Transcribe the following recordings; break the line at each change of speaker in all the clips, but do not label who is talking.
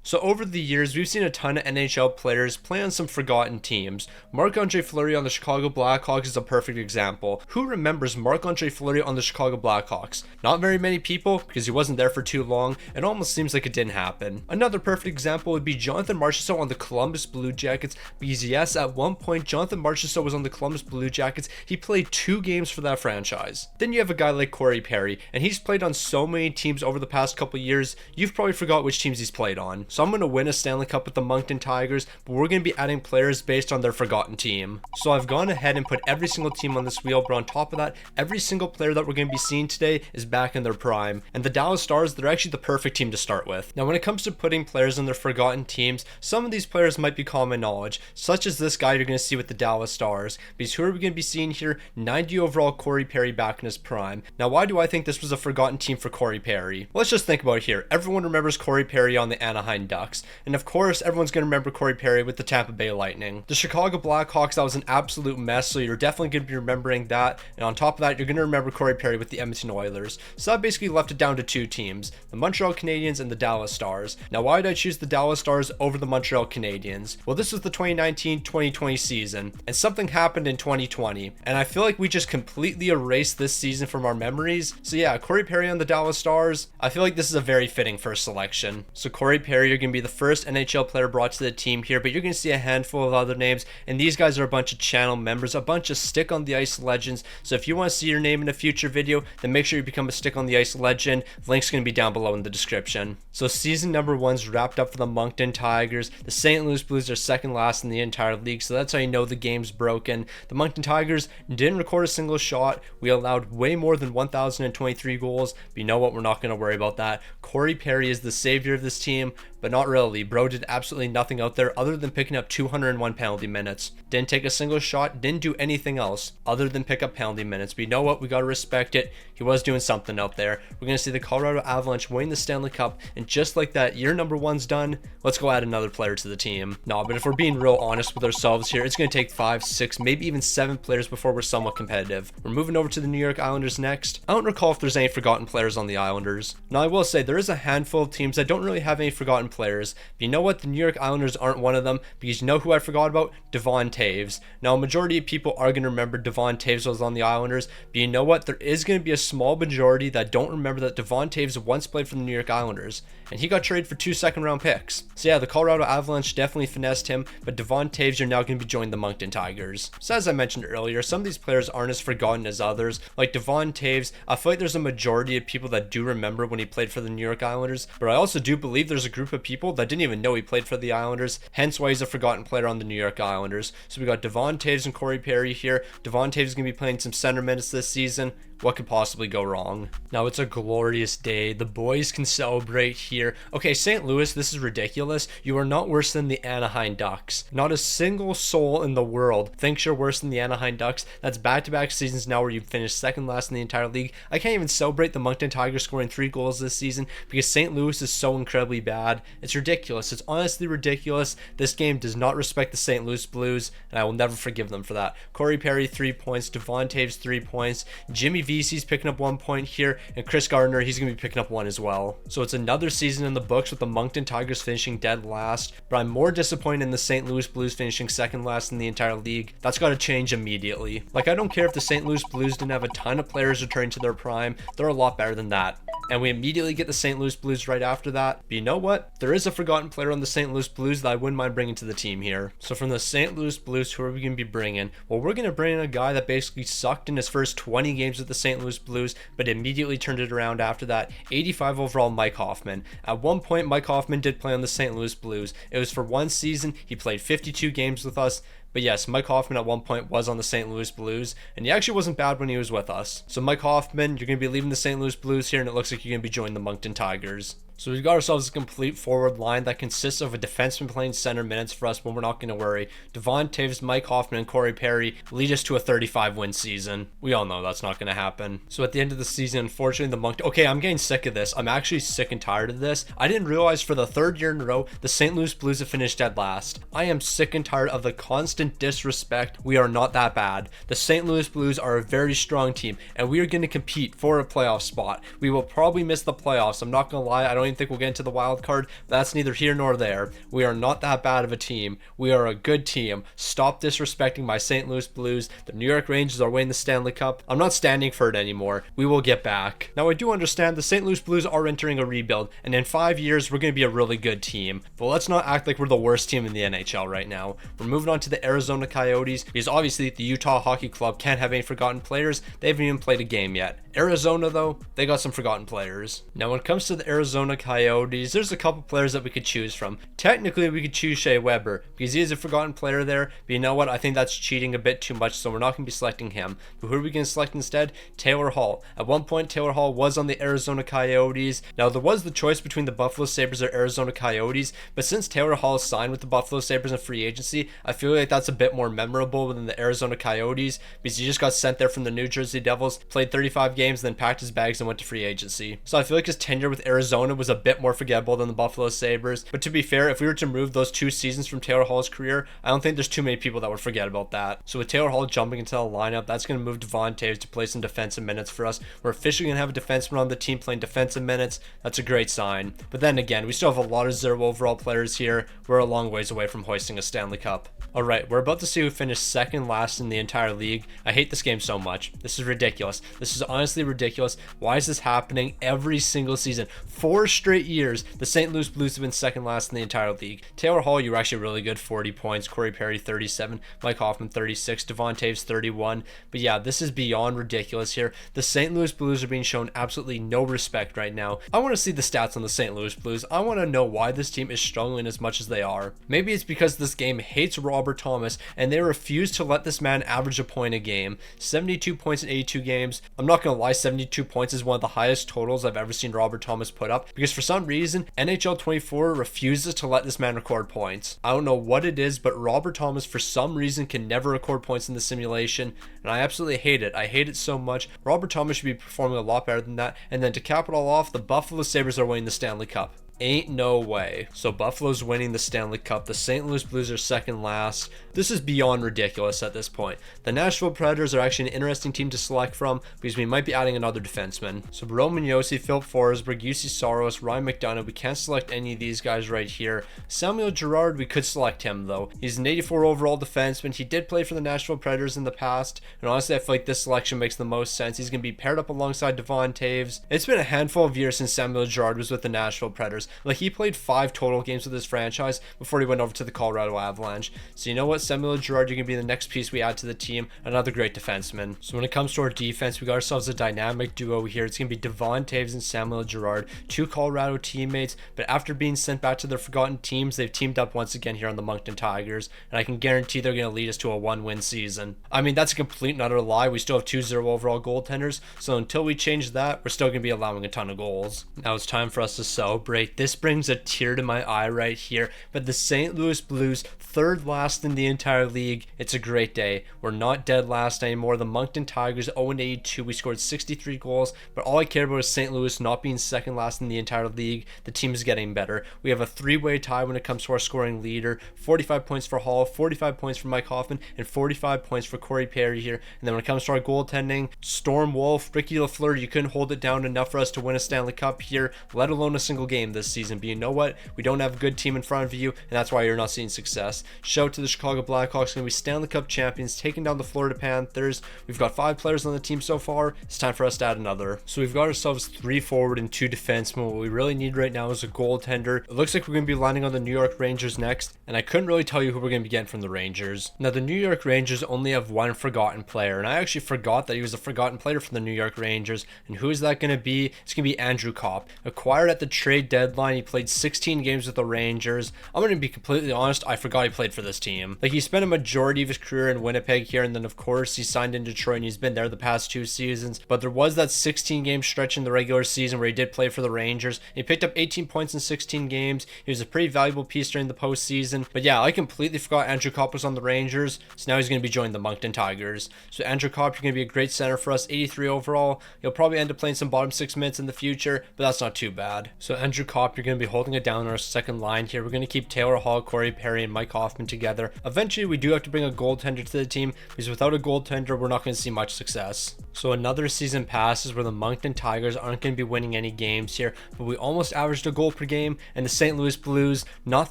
So over the years, we've seen a ton of NHL players play on some forgotten teams. Marc-Andre Fleury on the Chicago Blackhawks is a perfect example. Who remembers Marc-Andre Fleury on the Chicago Blackhawks? Not very many people, because he wasn't there for too long. It almost seems like it didn't happen. Another perfect example would be Jonathan Marchessault on the Columbus Blue Jackets, because yes, at one point, Jonathan Marchessault was on the Columbus Blue Jackets. He played 2 games for that franchise. Then you have a guy like Corey Perry, and he's played on so many teams over the past couple years, you've probably forgot which teams he's played on. So I'm going to win a Stanley Cup with the Moncton Tigers, but we're going to be adding players based on their forgotten team. So I've gone ahead and put every single team on this wheel, but on top of that, every single player that we're going to be seeing today is back in their prime. And the Dallas Stars, they're actually the perfect team to start with. Now when it comes to putting players on their forgotten teams, some of these players might be common knowledge, such as this guy you're going to see with the Dallas Stars. Because who are we going to be seeing here? 90 overall Corey Perry back in his prime. Now why do I think this was a forgotten team for Corey Perry? Well, let's just think about it here. Everyone remembers Corey Perry on the Anaheim Ducks. And of course, everyone's going to remember Corey Perry with the Tampa Bay Lightning. The Chicago Blackhawks, that was an absolute mess, so you're definitely going to be remembering that. And on top of that, you're going to remember Corey Perry with the Edmonton Oilers. So that basically left it down to 2 teams, the Montreal Canadiens and the Dallas Stars. Now, why did I choose the Dallas Stars over the Montreal Canadiens? Well, this was the 2019-2020 season, and something happened in 2020. And I feel like we just completely erased this season from our memories. So yeah, Corey Perry on the Dallas Stars, I feel like this is a very fitting first selection. So Corey Perry, you're going to be the first NHL player brought to the team here, but you're going to see a handful of other names, and these guys are a bunch of channel members, a bunch of Stick on the Ice legends. So if you want to see your name in a future video, then make sure you become a Stick on the Ice legend. Link's going to be down below in the description. So season number 1's wrapped up for the Moncton Tigers. The St. Louis Blues are second last in the entire league, so that's how you know the game's broken. The Moncton Tigers didn't record a single shot. We allowed way more than 1,023 goals, but you know what? We're not going to worry about that. Corey Perry is the savior of this team, but not really. Bro did absolutely nothing out there other than picking up 201 penalty minutes. Didn't take a single shot, didn't do anything else other than pick up penalty minutes. But you know what? We got to respect it. He was doing something out there. We're going to see the Colorado Avalanche win the Stanley Cup, and just like that, year number 1's done. Let's go add another player to the team. No, but if we're being real honest with ourselves here, it's going to take 5, 6, maybe even 7 players before we're somewhat competitive. We're moving over to the New York Islanders next. I don't recall if there's any forgotten players on the Islanders. Now, I will say there is a handful of teams that don't really have any forgotten players. But you know what? The New York Islanders aren't one of them, because you know who I forgot about? Devon Toews. Now, a majority of people are going to remember Devon Toews was on the Islanders, but you know what? There is going to be a small majority that don't remember that Devon Toews once played for the New York Islanders, and he got traded for 2 second-round picks. So yeah, the Colorado Avalanche definitely finessed him, but Devon Toews are now going to be joining the Moncton Tigers. So as I mentioned earlier, some of these players aren't as forgotten as others. Like Devon Toews, I feel like there's a majority of people that do remember when he played for the New York Islanders, but I also do believe there's a group of people that didn't even know he played for the Islanders, hence why he's a forgotten player on the New York Islanders. So we got Devon Toews and Corey Perry here. Devon Toews is going to be playing some center minutes this season. What could possibly go wrong? Now, it's a glorious day. The boys can celebrate here. Okay, St. Louis, this is ridiculous. You are not worse than the Anaheim Ducks. Not a single soul in the world thinks you're worse than the Anaheim Ducks. That's back-to-back seasons now where you've finished second last in the entire league. I can't even celebrate the Moncton Tigers scoring 3 goals this season because St. Louis is so incredibly bad. It's ridiculous. It's honestly ridiculous. This game does not respect the St. Louis Blues, and I will never forgive them for that. Corey Perry, 3 points. Devon Toews, 3 points. Jimmy VC's picking up 1 point here, and Chris Gardner, he's going to be picking up 1 as well. So it's another season in the books with the Moncton Tigers finishing dead last, but I'm more disappointed in the St. Louis Blues finishing second last in the entire league. That's got to change immediately. Like, I don't care if the St. Louis Blues didn't have a ton of players returning to their prime. They're a lot better than that. And we immediately get the St. Louis Blues right after that. But you know what? There is a forgotten player on the St. Louis Blues that I wouldn't mind bringing to the team here. So from the St. Louis Blues, who are we going to be bringing? Well, we're going to bring in a guy that basically sucked in his first 20 games with the St. Louis Blues, but immediately turned it around after that. 85 overall Mike Hoffman. At one point, Mike Hoffman did play on the St. Louis Blues. It was for 1 season. He played 52 games with us. But yes, Mike Hoffman at one point was on the St. Louis Blues, and he actually wasn't bad when he was with us. So Mike Hoffman, you're going to be leaving the St. Louis Blues here, and it looks like you're going to be joining the Moncton Tigers. So we've got ourselves a complete forward line that consists of a defenseman playing center minutes for us, but we're not going to worry. Devon Toews, Mike Hoffman, and Corey Perry lead us to a 35-win season. We all know that's not going to happen. So at the end of the season, unfortunately, the Moncton... Okay, I'm getting sick of this. I'm actually sick and tired of this. I didn't realize for the 3rd year in a row, the St. Louis Blues have finished dead last. I am sick and tired of the constant disrespect. We are not that bad. The St. Louis Blues are a very strong team, and we are going to compete for a playoff spot. We will probably miss the playoffs. I'm not going to lie. I don't don't even think we'll get into the wild card. That's neither here nor there. We are not that bad of a team. We are a good team. Stop disrespecting my St. Louis Blues. The New York Rangers are winning the Stanley Cup. I'm not standing for it anymore. We will get back. Now, I do understand the St. Louis Blues are entering a rebuild, and in 5 years, we're going to be a really good team. But let's not act like we're the worst team in the NHL right now. We're moving on to the Arizona Coyotes, because obviously the Utah Hockey Club can't have any forgotten players. They haven't even played a game yet. Arizona, though, they got some forgotten players. Now, when it comes to the Arizona Coyotes, there's a couple players that we could choose from. Technically, we could choose Shea Weber, because he is a forgotten player there, but you know what? I think that's cheating a bit too much, so we're not going to be selecting him. But who are we going to select instead? Taylor Hall. At one point, Taylor Hall was on the Arizona Coyotes. Now, there was the choice between the Buffalo Sabres or Arizona Coyotes, but since Taylor Hall signed with the Buffalo Sabres in free agency, I feel like that's a bit more memorable than the Arizona Coyotes, because he just got sent there from the New Jersey Devils, played 35 games, then packed his bags and went to free agency. So I feel like his tenure with Arizona was a bit more forgettable than the Buffalo Sabres. But to be fair, if we were to remove those 2 seasons from Taylor Hall's career, I don't think there's too many people that would forget about that. So with Taylor Hall jumping into the lineup, that's going to move Devon Toews to play some defensive minutes for us. We're officially going to have a defenseman on the team playing defensive minutes. That's a great sign. But then again, we still have a lot of 0 overall players here. We're a long ways away from hoisting a Stanley Cup. Alright, we're about to see who finished second last in the entire league. I hate this game so much. This is ridiculous. This is honestly ridiculous. Why is this happening every single season? 4 straight years, the St. Louis Blues have been second last in the entire league. Taylor Hall, you were actually really good, 40 points. Corey Perry, 37. Mike Hoffman, 36. Devon Toews, 31. But yeah, this is beyond ridiculous here. The St. Louis Blues are being shown absolutely no respect right now. I want to see the stats on the St. Louis Blues. I want to know why this team is struggling as much as they are. Maybe it's because this game hates Robert Thomas and they refuse to let this man average a point a game. 72 points in 82 games. I'm not going to lie, 72 points is one of the highest totals I've ever seen Robert Thomas put up, because for some reason NHL 24 refuses to let this man record points. I don't know what it is, but Robert Thomas for some reason can never record points in the simulation, and I absolutely hate it. I hate it so much. Robert Thomas should be performing a lot better than that. And then to cap it all off, the Buffalo Sabres are winning the Stanley Cup. Ain't no way. So Buffalo's winning the Stanley Cup. The St. Louis Blues are second last. This is beyond ridiculous at this point. The Nashville Predators are actually an interesting team to select from, because we might be adding another defenseman. So Roman Josi, Filip Forsberg, UC Saros, Ryan McDonough. We can't select any of these guys right here. Samuel Girard, we could select him though. He's an 84 overall defenseman. He did play for the Nashville Predators in the past, and honestly I feel like this selection makes the most sense. He's going to be paired up alongside Devon Toews. It's been a handful of years since Samuel Girard was with the Nashville Predators. Like, he played 5 total games with his franchise before he went over to the Colorado Avalanche. So you know what, Samuel Girard, you're going to be the next piece we add to the team. Another great defenseman. So when it comes to our defense, we got ourselves a dynamic duo here. It's going to be Devon Toews and Samuel Girard, 2 Colorado teammates, but after being sent back to their forgotten teams, they've teamed up once again here on the Moncton Tigers, and I can guarantee they're going to lead us to a 1-win season. I mean, that's a complete and utter lie. We still have 2 0 overall goaltenders, so until we change that, we're still going to be allowing a ton of goals. Now it's time for us to celebrate. This brings a tear to my eye right here, but the St. Louis Blues, third last in the entire league. It's a great day. We're not dead last anymore. The Moncton Tigers 0-82. We scored 63 goals, but all I care about is St. Louis not being second last in the entire league. The team is getting better. We have a 3-way tie when it comes to our scoring leader. 45 points for Hall, 45 points for Mike Hoffman, and 45 points for Corey Perry here. And then when it comes to our goaltending, Storm, Wolf, Ricky Lafleur, you couldn't hold it down enough for us to win a Stanley Cup here, let alone a single game this season. But you know what? We don't have a good team in front of you, and that's why you're not seeing success. Shout out to the Chicago Blackhawks, going to be Stanley Cup champions, taking down the Florida Panthers. We've got 5 players on the team so far. It's time for us to add another. So we've got ourselves 3 forward and 2 defensemen. What we really need right now is a goaltender. It looks like we're going to be landing on the New York Rangers next, and I couldn't really tell you who we're going to be getting from the Rangers. Now, the New York Rangers only have 1 forgotten player, and I actually forgot that he was a forgotten player from the New York Rangers. And who is that going to be? It's going to be Andrew Copp. Acquired at the trade deadline, he played 16 games with the Rangers. I'm going to be completely honest, I forgot he played for this team. Like, he spent a majority of his career in Winnipeg here, and then of course he signed in Detroit and he's been there the past 2 seasons. But there was that 16 game stretch in the regular season where he did play for the Rangers. He picked up 18 points in 16 games. He was a pretty valuable piece during the postseason. But yeah, I completely forgot Andrew Copp was on the Rangers, so now he's going to be joining the Moncton Tigers. So Andrew Copp, you're going to be a great center for us, 83 overall. He'll probably end up playing some bottom 6 minutes in the future, but that's not too bad. So Andrew Copp, Copp, you're going to be holding it down on our second line here. We're going to keep Taylor Hall, Corey Perry, and Mike Hoffman together. Eventually, we do have to bring a goaltender to the team because without a goaltender, we're not going to see much success. So another season passes where the Moncton Tigers aren't going to be winning any games here, but we almost averaged a goal per game, and the St. Louis Blues, not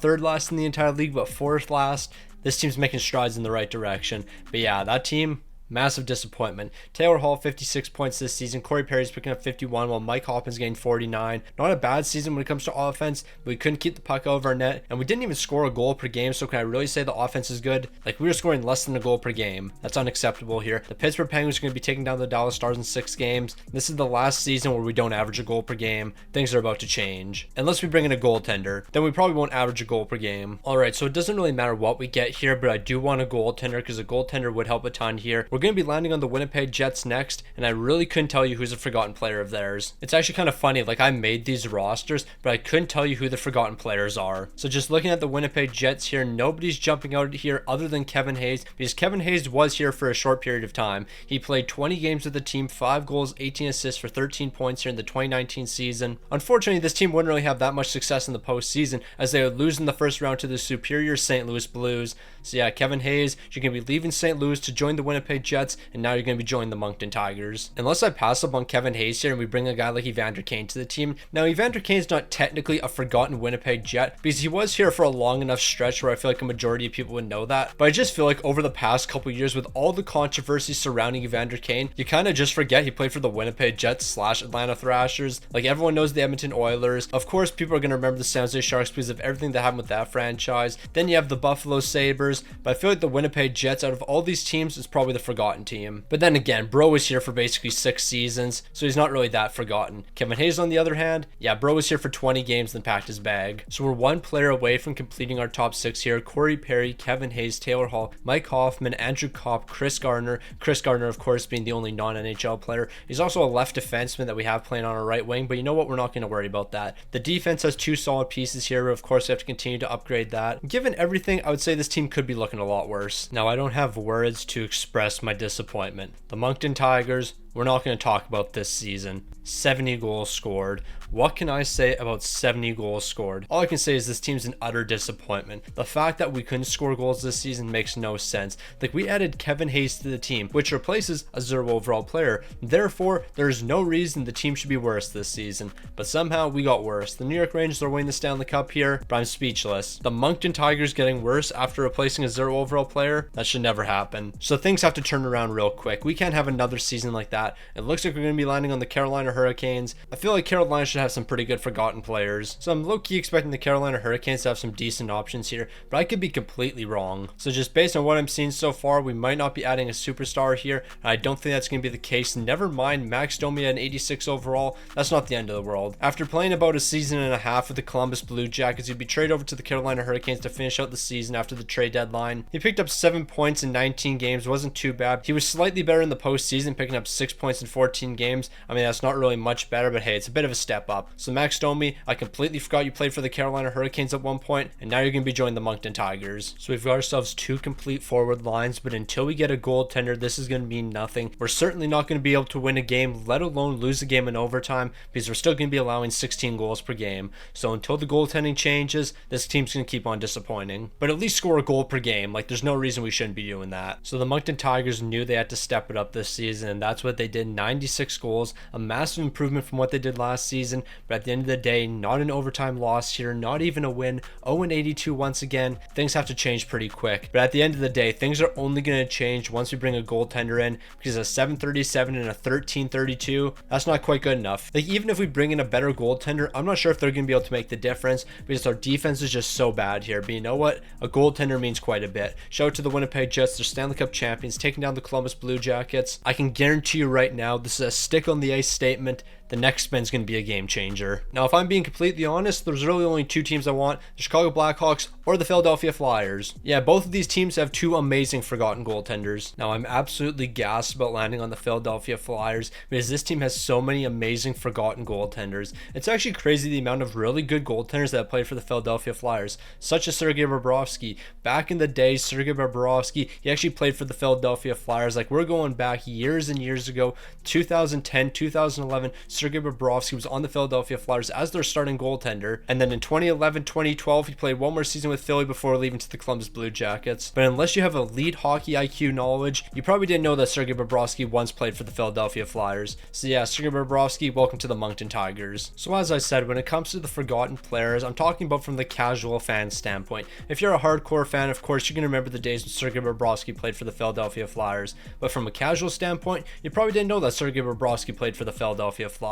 third last in the entire league, but fourth last. This team's making strides in the right direction. But yeah, that team, massive disappointment. Taylor Hall, 56 points this season. Corey Perry's picking up 51, while Mike Hoffman's getting 49. Not a bad season when it comes to offense, but we couldn't keep the puck out of our net, and we didn't even score a goal per game, so can I really say the offense is good? Like, we were scoring less than a goal per game. That's unacceptable here. The Pittsburgh Penguins are going to be taking down the Dallas Stars in 6 games. This is the last season where we don't average a goal per game. Things are about to change. Unless we bring in a goaltender, then we probably won't average a goal per game. Alright, so it doesn't really matter what we get here, but I do want a goaltender because a goaltender would help a ton here. We're going to be landing on the Winnipeg Jets next, and I really couldn't tell you who's a forgotten player of theirs. It's actually kind of funny, like I made these rosters, but I couldn't tell you who the forgotten players are. So just looking at the Winnipeg Jets here, nobody's jumping out here other than Kevin Hayes, because Kevin Hayes was here for a short period of time. He played 20 games with the team, 5 goals, 18 assists for 13 points here in the 2019 season. Unfortunately, this team wouldn't really have that much success in the postseason, as they would lose in the first round to the superior St. Louis Blues. So yeah, Kevin Hayes, you're going to be leaving St. Louis to join the Winnipeg Jets, and now you're going to be joining the Moncton Tigers. Unless I pass up on Kevin Hayes here and we bring a guy like Evander Kane to the team. Now, Evander Kane's not technically a forgotten Winnipeg Jet because he was here for a long enough stretch where I feel like a majority of people would know that. But I just feel like over the past couple years with all the controversy surrounding Evander Kane, you kind of just forget he played for the Winnipeg Jets / Atlanta Thrashers. Like, everyone knows the Edmonton Oilers. Of course, people are going to remember the San Jose Sharks because of everything that happened with that franchise. Then you have the Buffalo Sabres. But I feel like the Winnipeg Jets, out of all these teams, is probably the forgotten team. But then again, Bro was here for basically 6 seasons, so he's not really that forgotten. Kevin Hayes, on the other hand, yeah, Bro was here for 20 games then packed his bag. So we're one player away from completing our top 6 here. Corey Perry, Kevin Hayes, Taylor Hall, Mike Hoffman, Andrew Copp, Chris Gardner. Chris Gardner, of course, being the only non-NHL player. He's also a left defenseman that we have playing on our right wing, but you know what? We're not going to worry about that. The defense has 2 solid pieces here, but of course we have to continue to upgrade that. Given everything, I would say this team could be looking a lot worse. Now, I don't have words to express my disappointment. The Moncton Tigers, we're not going to talk about this season. 70 goals scored. What can I say about 70 goals scored? All I can say is this team's an utter disappointment. The fact that we couldn't score goals this season makes no sense. Like, we added Kevin Hayes to the team, which replaces a 0 overall player. Therefore, there's no reason the team should be worse this season. But somehow we got worse. The New York Rangers are winning the Stanley Cup here, but I'm speechless. The Moncton Tigers getting worse after replacing a 0 overall player? That should never happen. So things have to turn around real quick. We can't have another season like that. It looks like we're going to be landing on the Carolina Hurricanes. I feel like Carolina should have some pretty good forgotten players. So I'm low-key expecting the Carolina Hurricanes to have some decent options here, but I could be completely wrong. So just based on what I'm seeing so far, we might not be adding a superstar here. I don't think that's going to be the case. Never mind Max Domi at an 86 overall. That's not the end of the world. After playing about a season and a half with the Columbus Blue Jackets, he'd be traded over to the Carolina Hurricanes to finish out the season after the trade deadline. He picked up 7 points in 19 games. Wasn't too bad. He was slightly better in the postseason, picking up 6 points in 14 games. I mean, that's not really much better, but hey, it's a bit of a step up. So Max Domi, I completely forgot you played for the Carolina Hurricanes at one point, and now you're going to be joining the Moncton Tigers. So we've got ourselves 2 complete forward lines, but until we get a goaltender, this is going to mean nothing. We're certainly not going to be able to win a game, let alone lose a game in overtime, because we're still going to be allowing 16 goals per game. So until the goaltending changes, this team's going to keep on disappointing. But at least score a goal per game. Like, there's no reason we shouldn't be doing that. So the Moncton Tigers knew they had to step it up this season, and that's what they did. 96 goals, a massive improvement from what they did last season, but at the end of the day, not an overtime loss here, not even a win. 0-82 once again. Things have to change pretty quick, but at the end of the day, things are only going to change once we bring a goaltender in, because a 737 and a 1332, that's not quite good enough. Like, even if we bring in a better goaltender, I'm not sure if they're going to be able to make the difference, because our defense is just so bad here. But you know what? A goaltender means quite a bit. Shout out to the Winnipeg Jets, they're Stanley Cup champions, taking down the Columbus Blue Jackets. I can guarantee you right now, this is a stick on the ice statement. The next spin's going to be a game changer. Now, if I'm being completely honest, there's really only 2 teams I want, the Chicago Blackhawks or the Philadelphia Flyers. Yeah, both of these teams have 2 amazing forgotten goaltenders. Now, I'm absolutely gassed about landing on the Philadelphia Flyers because this team has so many amazing forgotten goaltenders. It's actually crazy the amount of really good goaltenders that have played for the Philadelphia Flyers, such as Sergei Bobrovsky. Back in the day, Sergei Bobrovsky, he actually played for the Philadelphia Flyers. Like, we're going back years and years ago, 2010, 2011. Sergei Bobrovsky was on the Philadelphia Flyers as their starting goaltender, and then in 2011-2012 he played one more season with Philly before leaving to the Columbus Blue Jackets. But unless you have elite hockey IQ knowledge, you probably didn't know that Sergei Bobrovsky once played for the Philadelphia Flyers. So yeah, Sergei Bobrovsky, welcome to the Moncton Tigers. So as I said, when it comes to the forgotten players, I'm talking about from the casual fan standpoint. If you're a hardcore fan, of course, you're going to remember the days when Sergei Bobrovsky played for the Philadelphia Flyers. But from a casual standpoint, you probably didn't know that Sergei Bobrovsky played for the Philadelphia Flyers.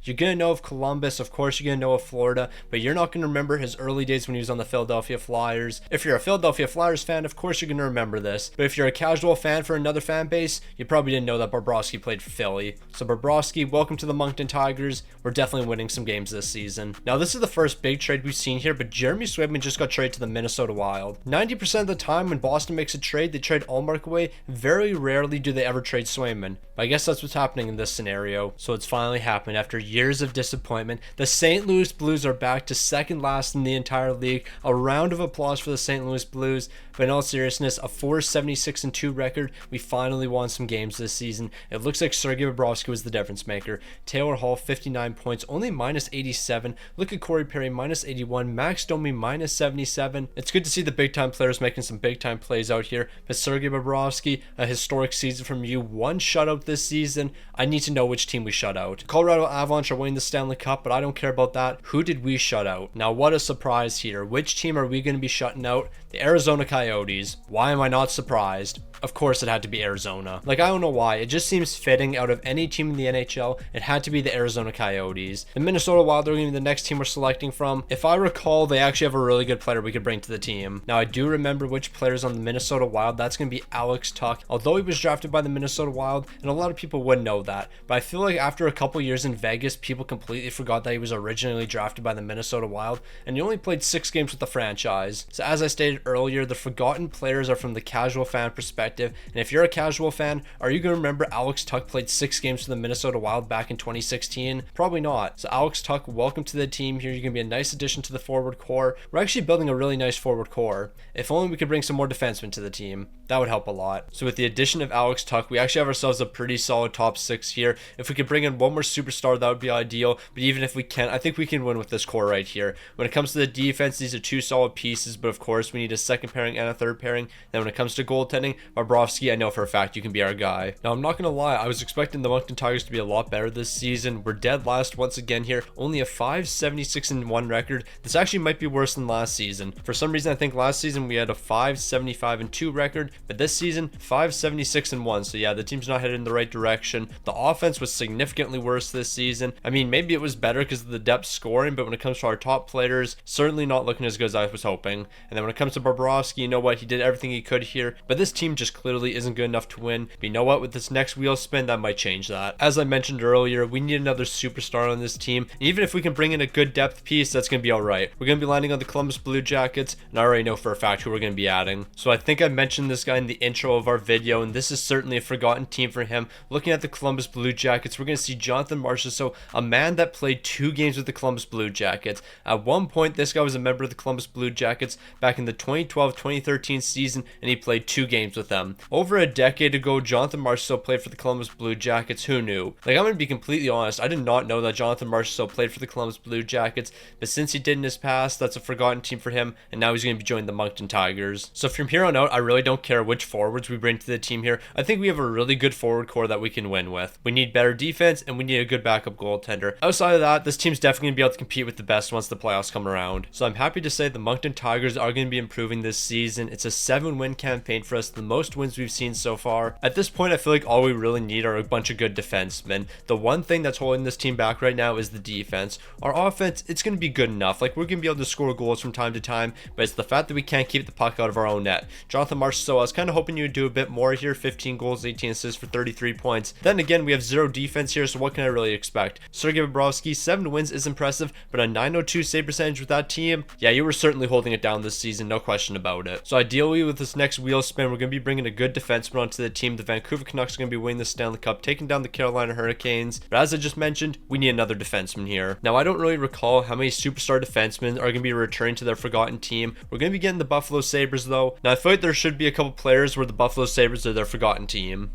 You're going to know of Columbus, of course you're going to know of Florida, but you're not going to remember his early days when he was on the Philadelphia Flyers. If you're a Philadelphia Flyers fan, of course you're going to remember this. But if you're a casual fan for another fan base, you probably didn't know that Bobrovsky played for Philly. So Bobrovsky, welcome to the Moncton Tigers. We're definitely winning some games this season. Now this is the first big trade we've seen here, but Jeremy Swayman just got traded to the Minnesota Wild. 90% of the time when Boston makes a trade, they trade Allmark away. Very rarely do they ever trade Swayman. But I guess that's what's happening in this scenario. So it's finally happened. After years of disappointment, the St. Louis Blues are back to second last in the entire league. A round of applause for the St. Louis Blues. But in all seriousness, a 476-2 record. We finally won some games this season. It looks like Sergei Bobrovsky was the difference maker. Taylor Hall, 59 points, only minus 87. Look at Corey Perry, minus 81. Max Domi, minus 77. It's good to see the big-time players making some big-time plays out here. But Sergei Bobrovsky, a historic season from you. One shutout this season. I need to know which team we shut out. Colorado Avalanche are winning the Stanley Cup, but I don't care about that. Who did we shut out? Now, what a surprise here. Which team are we going to be shutting out? The Arizona Coyotes. Why am I not surprised? Of course it had to be Arizona. Like, I don't know why. It just seems fitting. Out of any team in the NHL, it had to be the Arizona Coyotes. The Minnesota Wild are going to be the next team we're selecting from. If I recall, they actually have a really good player we could bring to the team. Now, I do remember which player's on the Minnesota Wild. That's going to be Alex Tuch. Although he was drafted by the Minnesota Wild, and a lot of people would know that. But I feel like after a couple years in Vegas, people completely forgot that he was originally drafted by the Minnesota Wild, and he only played 6 games with the franchise. So as I stated earlier, the forgotten players are from the casual fan perspective. And if you're a casual fan, are you going to remember Alex Tuch played 6 games for the Minnesota Wild back in 2016? Probably not. So Alex Tuch, welcome to the team here. You're going to be a nice addition to the forward core. We're actually building a really nice forward core. If only we could bring some more defensemen to the team. That would help a lot. So with the addition of Alex Tuch, we actually have ourselves a pretty solid top 6 here. If we could bring in one more superstar, that would be ideal. But even if we can't, I think we can win with this core right here. When it comes to the defense, these are 2 solid pieces, but of course we need a second pairing and a third pairing. Then when it comes to goaltending, Bobrovsky, I know for a fact you can be our guy. Now, I'm not going to lie, I was expecting the Moncton Tigers to be a lot better this season. We're dead last once again here. Only a 576-1 record. This actually might be worse than last season. For some reason, I think last season we had a 575-2 record, but this season, 576-1. So yeah, the team's not headed in the right direction. The offense was significantly worse this season. I mean, maybe it was better because of the depth scoring, but when it comes to our top players, certainly not looking as good as I was hoping. And then when it comes to Bobrovsky, you know what? He did everything he could here, but this team just clearly isn't good enough to win. But you know what? With this next wheel spin, that might change that. As I mentioned earlier, we need another superstar on this team. And even if we can bring in a good depth piece, that's going to be all right. We're going to be landing on the Columbus Blue Jackets, and I already know for a fact who we're going to be adding. So I think I mentioned this guy in the intro of our video, and this is certainly a forgotten team for him. Looking at the Columbus Blue Jackets, we're going to see Jonathan Marchessault, a man that played 2 games with the Columbus Blue Jackets. At one point, this guy was a member of the Columbus Blue Jackets back in the 2012-2013 season, and he played 2 games with them. Over a decade ago, Jonathan Marchessault played for the Columbus Blue Jackets. Who knew? Like, I'm going to be completely honest, I did not know that Jonathan Marchessault played for the Columbus Blue Jackets, but since he did in his past, that's a forgotten team for him, and now he's going to be joining the Moncton Tigers. So from here on out, I really don't care which forwards we bring to the team here. I think we have a really good forward core that we can win with. We need better defense, and we need a good backup goaltender. Outside of that, this team's definitely going to be able to compete with the best once the playoffs come around. So I'm happy to say the Moncton Tigers are going to be improving this season. It's a 7-win campaign for us, the most wins we've seen so far. At this point, I feel like all we really need are a bunch of good defensemen. The one thing that's holding this team back right now is the defense. Our offense, it's going to be good enough. Like, we're going to be able to score goals from time to time, but it's the fact that we can't keep the puck out of our own net. Jonathan Marchessault, I was kind of hoping you would do a bit more here. 15 goals, 18 assists for 33 points. Then again, we have 0 defense here, so what can I really expect? Sergei Bobrovsky, 7 wins is impressive, but a 902 save percentage with that team, yeah, you were certainly holding it down this season, no question about it. So ideally, with this next wheel spin, we're going to be bringing a good defenseman onto the team. The Vancouver Canucks are going to be winning the Stanley Cup, taking down the Carolina Hurricanes. But as I just mentioned, we need another defenseman here. Now, I don't really recall how many superstar defensemen are going to be returning to their forgotten team. We're going to be getting the Buffalo Sabres, though. Now, I feel like there should be a couple players where the Buffalo Sabres are their forgotten team.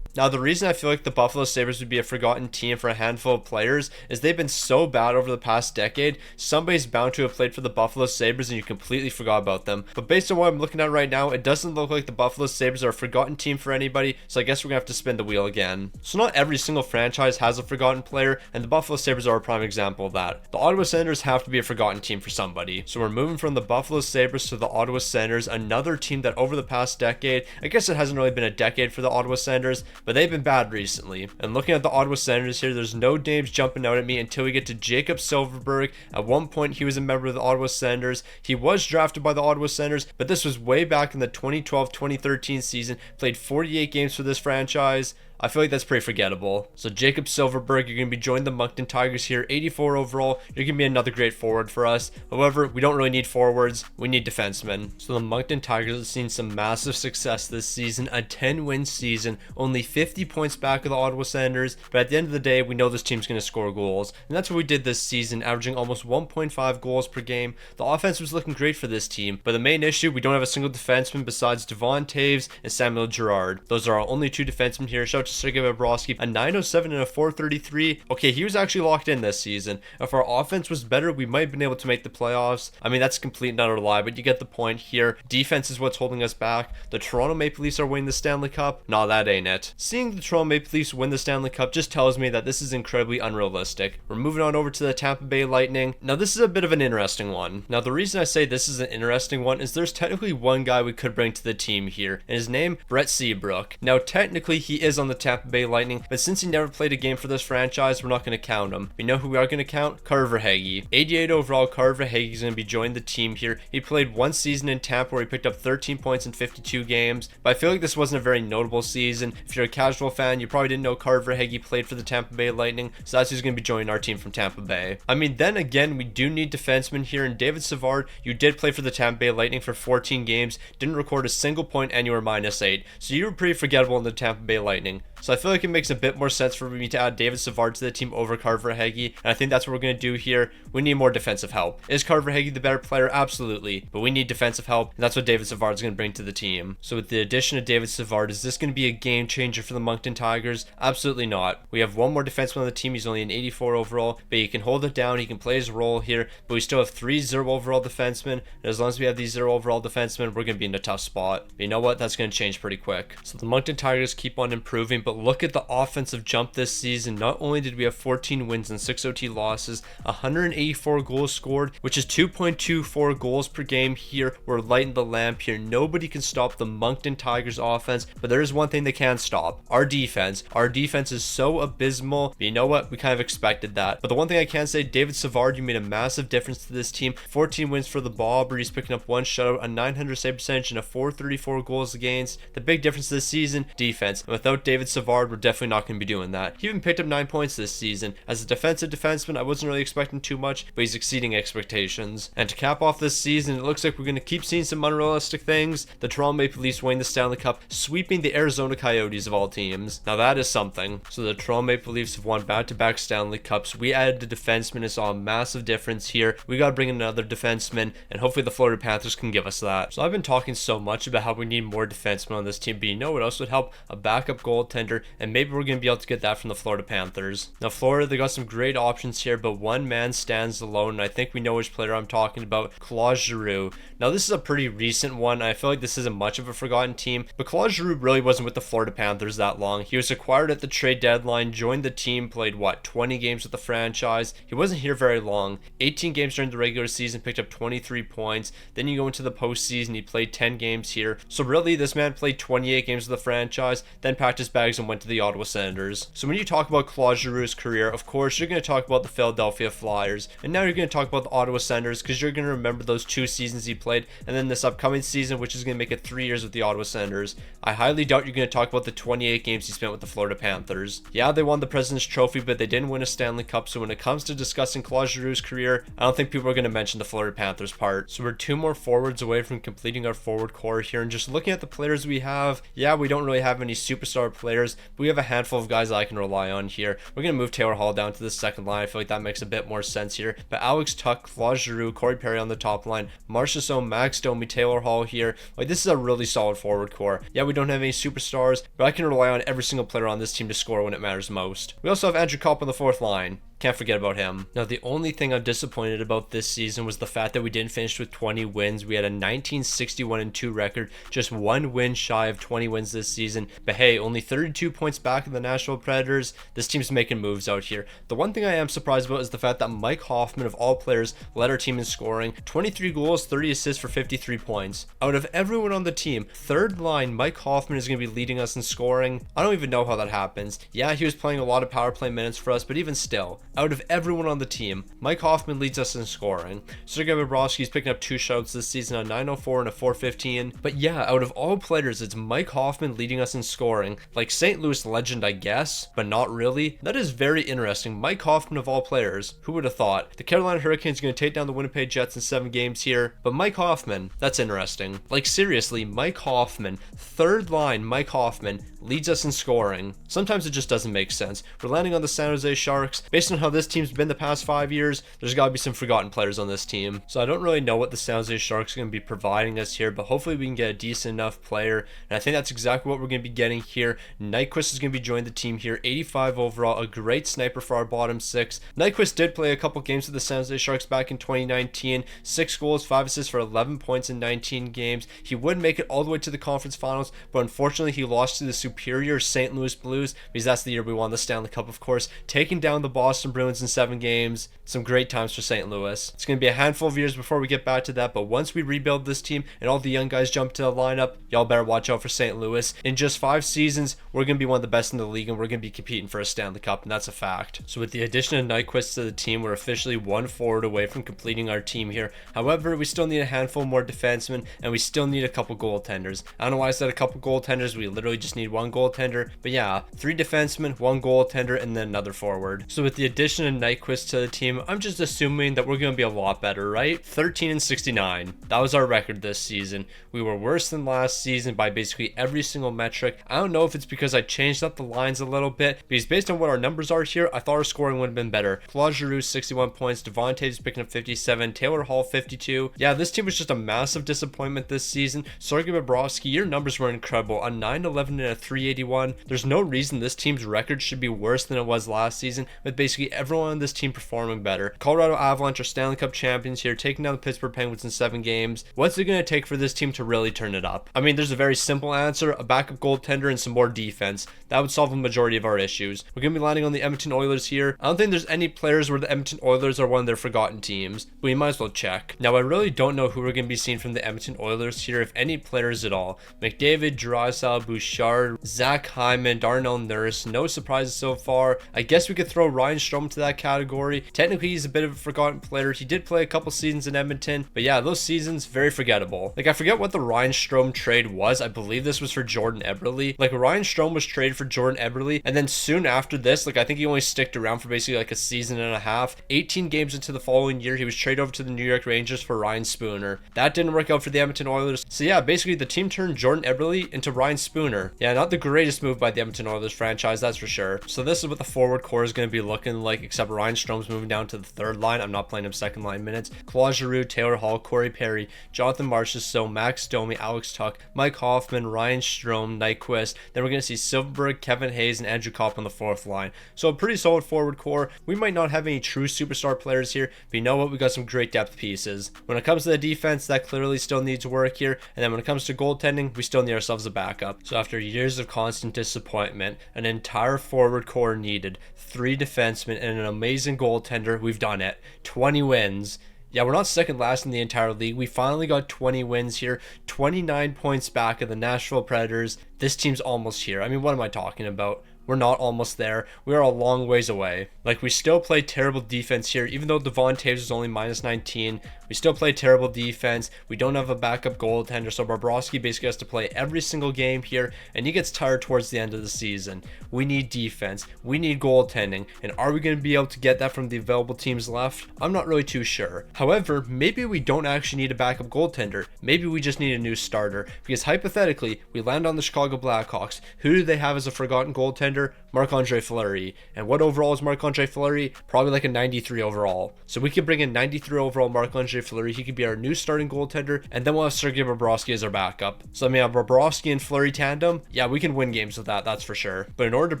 Now, the reason I feel like the Buffalo Sabres would be a forgotten team for a handful of players is they've been so bad over the past decade. Somebody's bound to have played for the Buffalo Sabres and you completely forgot about them. But based on what I'm looking at right now, it doesn't look like the Buffalo Sabres are a forgotten team for anybody, so I guess we're gonna have to spin the wheel again. So not every single franchise has a forgotten player, and the Buffalo Sabres are a prime example of that. The Ottawa Senators have to be a forgotten team for somebody. So we're moving from the Buffalo Sabres to the Ottawa Senators, another team that over the past decade, I guess it hasn't really been a decade for the Ottawa Senators, but they've been bad recently. And looking at the Ottawa Senators here, there's no names jumping out at me until we get to Jacob Silverberg. At one point, he was a member of the Ottawa Senators. He was drafted by the Ottawa Senators, but this was way back in the 2012-2013 season. Played 48 games for this franchise. I feel like that's pretty forgettable. So Jacob Silverberg, you're going to be joining the Moncton Tigers here, 84 overall. You're going to be another great forward for us. However, we don't really need forwards. We need defensemen. So the Moncton Tigers have seen some massive success this season, a 10-win season, only 50 points back of the Ottawa Senators. But at the end of the day, we know this team's going to score goals. And that's what we did this season, averaging almost 1.5 goals per game. The offense was looking great for this team. But the main issue, we don't have a single defenseman besides Devon Toews and Samuel Girard. Those are our only two defensemen here. Shout out to Sergei Bobrovsky, a 907 and a 433. Okay, he was actually locked in this season. If our offense was better, we might have been able to make the playoffs. I mean, that's a complete and utter lie, but you get the point here. Defense is what's holding us back. The Toronto Maple Leafs are winning the Stanley Cup. Nah, that ain't it. Seeing the Toronto Maple Leafs win the Stanley Cup just tells me that this is incredibly unrealistic. We're moving on over to the Tampa Bay Lightning. Now, this is a bit of an interesting one. Now, the reason I say this is an interesting one is there's technically one guy we could bring to the team here, and his name, Brett Seabrook. Now, technically, he is on the Tampa Bay Lightning, but since he never played a game for this franchise, we're not going to count him. You know who we are going to count? Carter Verhaeghe. 88 overall, Carter Verhaeghe is going to be joining the team here. He played one season in Tampa where he picked up 13 points in 52 games, but I feel like this wasn't a very notable season. If you're a casual fan, you probably didn't know Carter Verhaeghe played for the Tampa Bay Lightning, so that's who's going to be joining our team from Tampa Bay. I mean, then again, we do need defensemen here, and David Savard, you did play for the Tampa Bay Lightning for 14 games, didn't record a single point, and you were -8, so you were pretty forgettable in the Tampa Bay Lightning. So I feel like it makes a bit more sense for me to add David Savard to the team over Carter Verhaeghe, and I think that's what we're going to do here. We need more defensive help. Is Carter Verhaeghe the better player? Absolutely, but we need defensive help, and that's what David Savard is going to bring to the team. So with the addition of David Savard, is this going to be a game changer for the Moncton Tigers? Absolutely not. We have one more defenseman on the team. He's only an 84 overall, but he can hold it down. He can play his role here, but we still have 3 0 overall defensemen, and as long as we have these 0 overall defensemen, we're going to be in a tough spot. But you know what? That's going to change pretty quick. So the Moncton Tigers keep on improving, but look at the offensive jump this season. Not only did we have 14 wins and 6 OT losses, 184 goals scored, which is 2.24 goals per game here. We're lighting the lamp here. Nobody can stop the Moncton Tigers offense, but there is one thing they can stop: our defense. Our defense is so abysmal, but you know what? We kind of expected that. But the one thing I can say, David Savard, you made a massive difference to this team. 14 wins for the Bobbers, picking up 1 shutout, a 900 save percentage, and a 434 goals against. The big difference this season, defense. And without David Savard, we're definitely not going to be doing that. He even picked up 9 points this season. As a defensive defenseman, I wasn't really expecting too much, but he's exceeding expectations. And to cap off this season, it looks like we're going to keep seeing some unrealistic things. The Toronto Maple Leafs winning the Stanley Cup, sweeping the Arizona Coyotes of all teams. Now that is something. So the Toronto Maple Leafs have won back-to-back Stanley Cups. We added a defenseman and saw a massive difference here. We got to bring in another defenseman, and hopefully the Florida Panthers can give us that. So I've been talking so much about how we need more defensemen on this team, but you know what else would help? A backup goaltender, and maybe we're going to be able to get that from the Florida Panthers. Now Florida, they got some great options here, but one man stands alone, and I think we know which player I'm talking about: Claude Giroux. Now this is a pretty recent one. I feel like this isn't much of a forgotten team, but Claude Giroux really wasn't with the Florida Panthers that long. He was acquired at the trade deadline, joined the team, played 20 games with the franchise. He wasn't here very long. 18 games during the regular season, picked up 23 points. Then you go into the postseason, he played 10 games here. So really, this man played 28 games with the franchise, then packed his bags and went to the Ottawa Senators. So when you talk about Claude Giroux's career, of course, you're going to talk about the Philadelphia Flyers, and now you're going to talk about the Ottawa Senators, because you're going to remember those 2 seasons he played, and then this upcoming season, which is going to make it 3 years with the Ottawa Senators. I highly doubt you're going to talk about the 28 games he spent with the Florida Panthers. Yeah, they won the President's Trophy, but they didn't win a Stanley Cup, so when it comes to discussing Claude Giroux's career, I don't think people are going to mention the Florida Panthers part. So we're 2 more forwards away from completing our forward core here, and just looking at the players we have, yeah, we don't really have any superstar players, players, but we have a handful of guys that I can rely on here. We're going to move Taylor Hall down to the second line. I feel like that makes a bit more sense here. But Tuch, Claude Giroux, Corey Perry on the top line, Marchessault, Max Domi, Taylor Hall here. Like, this is a really solid forward core. Yeah, we don't have any superstars, but I can rely on every single player on this team to score when it matters most. We also have Andrew Copp on the fourth line. Can't forget about him. Now, the only thing I'm disappointed about this season was the fact that we didn't finish with 20 wins. We had a 19-61-2 record, just 1 win shy of 20 wins this season. But hey, only 32 points back in the Nashville Predators. This team's making moves out here. The one thing I am surprised about is the fact that Mike Hoffman, of all players, led our team in scoring. 23 goals, 30 assists for 53 points. Out of everyone on the team, third line, Mike Hoffman is going to be leading us in scoring. I don't even know how that happens. Yeah, he was playing a lot of power play minutes for us, but even still, out of everyone on the team, Mike Hoffman leads us in scoring. Sergei Bobrovsky is picking up 2 shouts this season, a 904 and a 415. But yeah, out of all players, it's Mike Hoffman leading us in scoring. Like St. Louis legend, I guess, but not really. That is very interesting. Mike Hoffman of all players. Who would have thought? The Carolina Hurricanes are going to take down the Winnipeg Jets in 7 games here. But Mike Hoffman, that's interesting. Like seriously, Mike Hoffman, third line Mike Hoffman, leads us in scoring. Sometimes it just doesn't make sense. We're landing on the San Jose Sharks. Based on how this team's been the past 5 years, there's got to be some forgotten players on this team. So I don't really know what the San Jose Sharks are going to be providing us here, but hopefully we can get a decent enough player. And I think that's exactly what we're going to be getting here. Nyquist is going to be joining the team here, 85 overall, a great sniper for our bottom 6. Nyquist did play a couple games with the San Jose Sharks back in 2019, 6 goals, 5 assists for 11 points in 19 games. He would make it all the way to the conference finals, but unfortunately he lost to the superior St. Louis Blues, because that's the year we won the Stanley Cup, of course, taking down the Boston Bruins in 7 games. Some great times for St. Louis. It's going to be a handful of years before we get back to that, but once we rebuild this team and all the young guys jump to the lineup, y'all better watch out for St. Louis. In just 5 seasons, we're going to be one of the best in the league, and we're going to be competing for a Stanley Cup, and that's a fact. So with the addition of Nyquist to the team, we're officially 1 forward away from completing our team here. However, we still need a handful more defensemen, and we still need a couple goaltenders. I don't know why I said a couple goaltenders. We literally just need 1 goaltender, but yeah, 3 defensemen, 1 goaltender, and then another forward. So with the addition of Nyquist to the team, I'm just assuming that we're going to be a lot better, right? 13-69. That was our record this season. We were worse than last season by basically every single metric. I don't know if it's because I changed up the lines a little bit, because based on what our numbers are here, I thought our scoring would have been better. Claude Giroux, 61 points. Devontae's picking up 57. Taylor Hall, 52. Yeah, this team was just a massive disappointment this season. Sergei Bobrovsky, your numbers were incredible. A 911 and a 381. There's no reason this team's record should be worse than it was last season, with basically everyone on this team performing better. Colorado Avalanche are Stanley Cup champions here, taking down the Pittsburgh Penguins in 7 games. What's it going to take for this team to really turn it up? I mean, there's a very simple answer: a backup goaltender and some more defense. That would solve the majority of our issues. We're going to be landing on the Edmonton Oilers here. I don't think there's any players where the Edmonton Oilers are one of their forgotten teams, but we might as well check. Now, I really don't know who we're going to be seeing from the Edmonton Oilers here, if any players at all. McDavid, Draisaitl, Bouchard, Zach Hyman, Darnell Nurse. No surprises so far. I guess we could throw Ryan Strome to that category. Technically, he's a bit of a forgotten player. He did play a couple seasons in Edmonton, but yeah, those seasons, very forgettable. Like, I forget what the Ryan Strome trade was. I believe this was for Jordan Eberle. Like, Ryan Strome was traded for Jordan Eberle, and then soon after this, like, I think he only sticked around for basically like a season and a half. 18 games into the following year, he was traded over to the New York Rangers for Ryan Spooner. That didn't work out for the Edmonton Oilers. So yeah, basically the team turned Jordan Eberle into Ryan Spooner. Yeah, not the greatest move by the Edmonton Oilers franchise, that's for sure. So this is what the forward core is going to be looking like, except Ryan Strome's moving down to the third line. I'm not playing him second line minutes. Claude Giroux, Taylor Hall, Corey Perry, Jonathan Marchessault, Max Domi, Tuch, Mike Hoffman, Ryan Strome, Nyquist. Then we're going to see Silverberg, Kevin Hayes, and Andrew Copp on the fourth line. So a pretty solid forward core. We might not have any true superstar players here, but you know what? We got some great depth pieces. When it comes to the defense, that clearly still needs work here. And then when it comes to goaltending, we still need ourselves a backup. So after years of constant disappointment, an entire forward core needed, 3 defensemen, and an amazing goaltender, we've done it. 20 wins. Yeah, we're not second last in the entire league. We finally got 20 wins here, 29 points back of the Nashville Predators. This team's almost here. I mean, what am I talking about? We're not almost there. We are a long ways away. Like, we still play terrible defense here, even though Devon Toews is only -19. We still play terrible defense. We don't have a backup goaltender, so Bobrovsky basically has to play every single game here, and he gets tired towards the end of the season. We need defense. We need goaltending, and are we going to be able to get that from the available teams left? I'm not really too sure. However, maybe we don't actually need a backup goaltender. Maybe we just need a new starter, because hypothetically, we land on the Chicago Blackhawks. Who do they have as a forgotten goaltender? Marc-Andre Fleury. And what overall is Marc-Andre Fleury? Probably like a 93 overall. So we could bring in 93 overall Marc-Andre Fleury. He could be our new starting goaltender, and then we'll have Sergei Bobrovsky as our backup. So I mean, a Bobrovsky and Fleury tandem, yeah, we can win games with that, that's for sure. But in order to